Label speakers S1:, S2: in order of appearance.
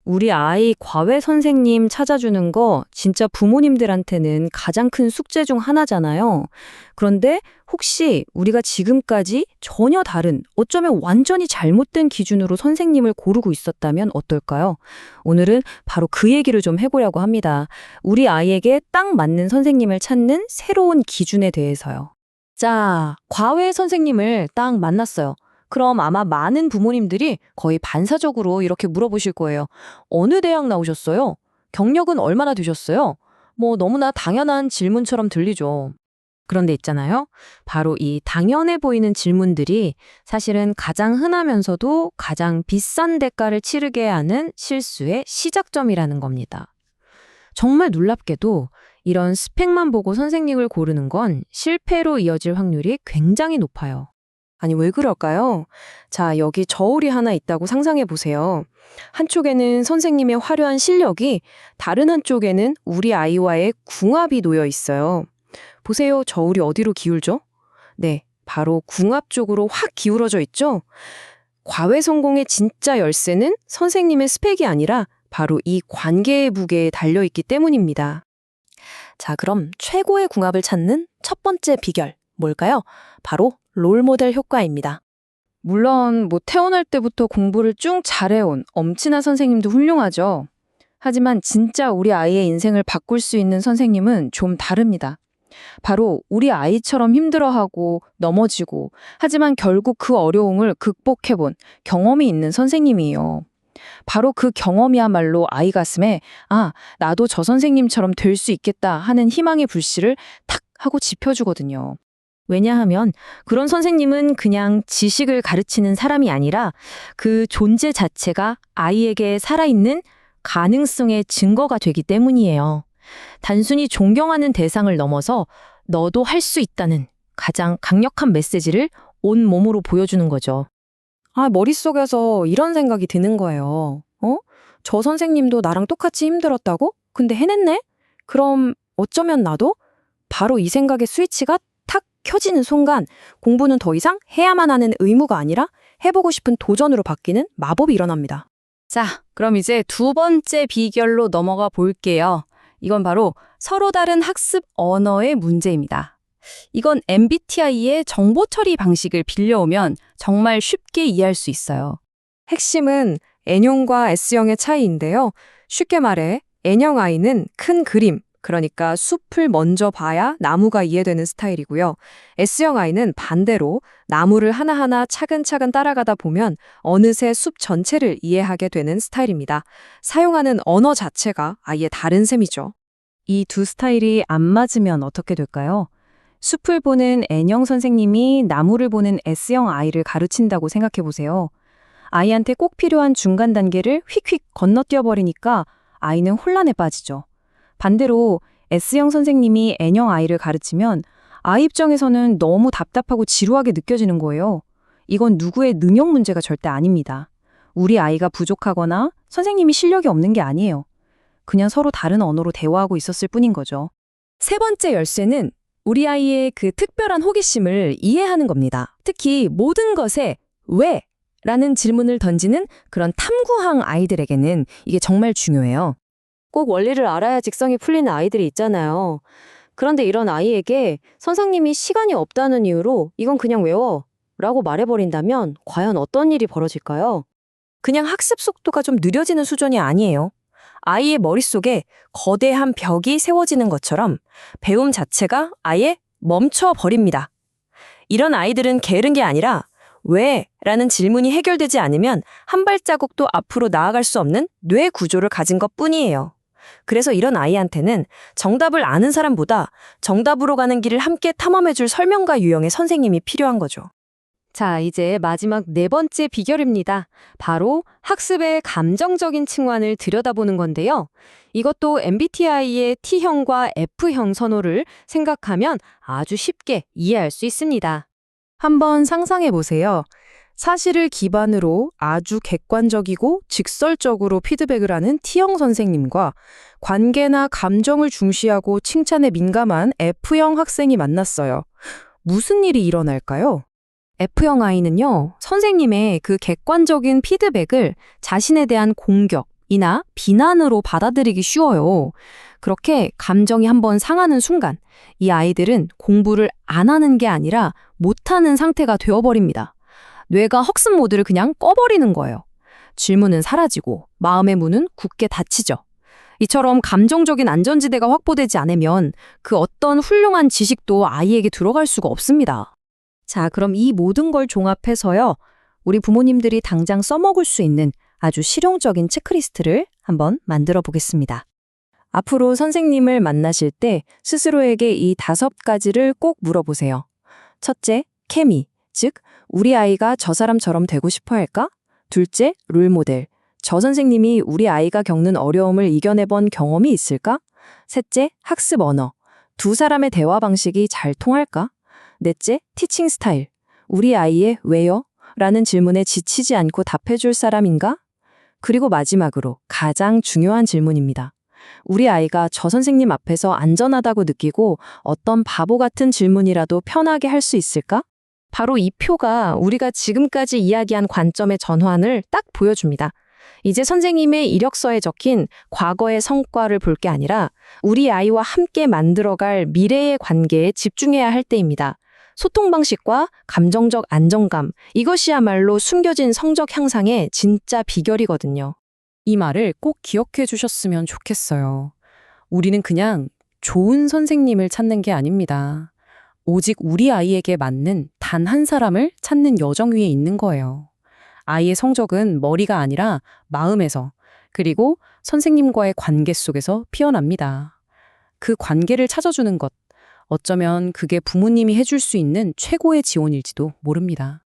S1: 우리 아이 과외 선생님 찾아주는 거 진짜 부모님들한테는 가장 큰 숙제 중 하나잖아요. 그런데 혹시 우리가 지금까지 전혀 다른, 어쩌면 완전히 잘못된 기준으로 선생님을 고르고 있었다면 어떨까요? 오늘은 바로 그 얘기를 좀 해보려고 합니다. 우리 아이에게 딱 맞는 선생님을 찾는 새로운 기준에 대해서요.
S2: 자, 과외 선생님을 딱 만났어요. 그럼 아마 많은 부모님들이 거의 반사적으로 이렇게 물어보실 거예요. 어느 대학 나오셨어요? 경력은 얼마나 되셨어요? 뭐 너무나 당연한 질문처럼 들리죠. 그런데 있잖아요. 바로 이 당연해 보이는 질문들이 사실은 가장 흔하면서도 가장 비싼 대가를 치르게 하는 실수의 시작점이라는 겁니다. 정말 놀랍게도 이런 스펙만 보고 선생님을 고르는 건 실패로 이어질 확률이 굉장히 높아요.
S3: 아니, 왜 그럴까요? 자, 여기 저울이 하나 있다고 상상해 보세요. 한쪽에는 선생님의 화려한 실력이, 다른 한쪽에는 우리 아이와의 궁합이 놓여 있어요. 보세요, 저울이 어디로 기울죠? 네, 바로 궁합 쪽으로 확 기울어져 있죠? 과외 성공의 진짜 열쇠는 선생님의 스펙이 아니라 바로 이 관계의 무게에 달려있기 때문입니다. 자, 그럼 최고의 궁합을 찾는 첫 번째 비결, 뭘까요? 바로 롤모델 효과입니다.
S1: 물론 태어날 때부터 공부를 쭉 잘해온 엄친아 선생님도 훌륭하죠. 하지만 진짜 우리 아이의 인생을 바꿀 수 있는 선생님은 좀 다릅니다. 바로 우리 아이처럼 힘들어하고 넘어지고 하지만 결국 그 어려움을 극복해본 경험이 있는 선생님이에요. 바로 그 경험이야말로 아이 가슴에 나도 저 선생님처럼 될 수 있겠다 하는 희망의 불씨를 탁 하고 지펴주거든요. 왜냐하면 그런 선생님은 그냥 지식을 가르치는 사람이 아니라 그 존재 자체가 아이에게 살아있는 가능성의 증거가 되기 때문이에요. 단순히 존경하는 대상을 넘어서 너도 할 수 있다는 가장 강력한 메시지를 온 몸으로 보여주는 거죠.
S3: 머릿속에서 이런 생각이 드는 거예요. 저 선생님도 나랑 똑같이 힘들었다고? 근데 해냈네? 그럼 어쩌면 나도? 바로 이 생각의 스위치가 탁 켜지는 순간 공부는 더 이상 해야만 하는 의무가 아니라 해보고 싶은 도전으로 바뀌는 마법이 일어납니다.
S2: 자, 그럼 이제 두 번째 비결로 넘어가 볼게요. 이건 바로 서로 다른 학습 언어의 문제입니다. 이건 MBTI의 정보 처리 방식을 빌려오면 정말 쉽게 이해할 수 있어요.
S3: 핵심은 N형과 S형의 차이인데요. 쉽게 말해 N형 아이는 큰 그림, 그러니까 숲을 먼저 봐야 나무가 이해되는 스타일이고요. S형 아이는 반대로 나무를 하나하나 차근차근 따라가다 보면 어느새 숲 전체를 이해하게 되는 스타일입니다. 사용하는 언어 자체가 아예 다른 셈이죠.
S1: 이 두 스타일이 안 맞으면 어떻게 될까요? 숲을 보는 N형 선생님이 나무를 보는 S형 아이를 가르친다고 생각해 보세요. 아이한테 꼭 필요한 중간 단계를 휙휙 건너뛰어 버리니까 아이는 혼란에 빠지죠. 반대로 S형 선생님이 N형 아이를 가르치면 아이 입장에서는 너무 답답하고 지루하게 느껴지는 거예요. 이건 누구의 능력 문제가 절대 아닙니다. 우리 아이가 부족하거나 선생님이 실력이 없는 게 아니에요. 그냥 서로 다른 언어로 대화하고 있었을 뿐인 거죠.
S3: 세 번째 열쇠는 우리 아이의 그 특별한 호기심을 이해하는 겁니다. 특히 모든 것에 왜? 라는 질문을 던지는 그런 탐구형 아이들에게는 이게 정말 중요해요. 꼭 원리를 알아야 직성이 풀리는 아이들이 있잖아요. 그런데 이런 아이에게 선생님이 시간이 없다는 이유로 이건 그냥 외워 라고 말해버린다면 과연 어떤 일이 벌어질까요? 그냥 학습 속도가 좀 느려지는 수준이 아니에요. 아이의 머릿속에 거대한 벽이 세워지는 것처럼 배움 자체가 아예 멈춰버립니다. 이런 아이들은 게으른 게 아니라 왜? 라는 질문이 해결되지 않으면 한 발자국도 앞으로 나아갈 수 없는 뇌 구조를 가진 것뿐이에요. 그래서 이런 아이한테는 정답을 아는 사람보다 정답으로 가는 길을 함께 탐험해줄 설명가 유형의 선생님이 필요한 거죠.
S2: 자, 이제 마지막 네 번째 비결입니다. 바로 학습의 감정적인 층환을 들여다보는 건데요. 이것도 MBTI의 T형과 F형 선호를 생각하면 아주 쉽게 이해할 수 있습니다.
S3: 한번 상상해 보세요. 사실을 기반으로 아주 객관적이고 직설적으로 피드백을 하는 T형 선생님과 관계나 감정을 중시하고 칭찬에 민감한 F형 학생이 만났어요. 무슨 일이 일어날까요? F형 아이는요, 선생님의 그 객관적인 피드백을 자신에 대한 공격,
S2: 이나 비난으로 받아들이기 쉬워요. 그렇게 감정이 한번 상하는 순간 이 아이들은 공부를 안 하는 게 아니라 못하는 상태가 되어버립니다. 뇌가 학습 모드를 그냥 꺼버리는 거예요. 질문은 사라지고 마음의 문은 굳게 닫히죠. 이처럼 감정적인 안전지대가 확보되지 않으면 그 어떤 훌륭한 지식도 아이에게 들어갈 수가 없습니다.
S3: 자, 그럼 이 모든 걸 종합해서요. 우리 부모님들이 당장 써먹을 수 있는 아주 실용적인 체크리스트를 한번 만들어 보겠습니다. 앞으로 선생님을 만나실 때 스스로에게 이 5가지를 꼭 물어보세요. 첫째, 케미, 즉 우리 아이가 저 사람처럼 되고 싶어 할까? 둘째, 롤모델. 저 선생님이 우리 아이가 겪는 어려움을 이겨내본 경험이 있을까? 셋째, 학습 언어. 두 사람의 대화 방식이 잘 통할까? 넷째, 티칭 스타일. 우리 아이의 왜요? 라는 질문에 지치지 않고 답해줄 사람인가? 그리고 마지막으로 가장 중요한 질문입니다. 우리 아이가 저 선생님 앞에서 안전하다고 느끼고 어떤 바보 같은 질문이라도 편하게 할 수 있을까? 바로 이 표가 우리가 지금까지 이야기한 관점의 전환을 딱 보여줍니다. 이제 선생님의 이력서에 적힌 과거의 성과를 볼 게 아니라 우리 아이와 함께 만들어갈 미래의 관계에 집중해야 할 때입니다. 소통 방식과 감정적 안정감, 이것이야말로 숨겨진 성적 향상의 진짜 비결이거든요.
S2: 이 말을 꼭 기억해 주셨으면 좋겠어요. 우리는 그냥 좋은 선생님을 찾는 게 아닙니다. 오직 우리 아이에게 맞는 단 한 사람을 찾는 여정 위에 있는 거예요. 아이의 성적은 머리가 아니라 마음에서, 그리고 선생님과의 관계 속에서 피어납니다. 그 관계를 찾아주는 것, 어쩌면 그게 부모님이 해줄 수 있는 최고의 지원일지도 모릅니다.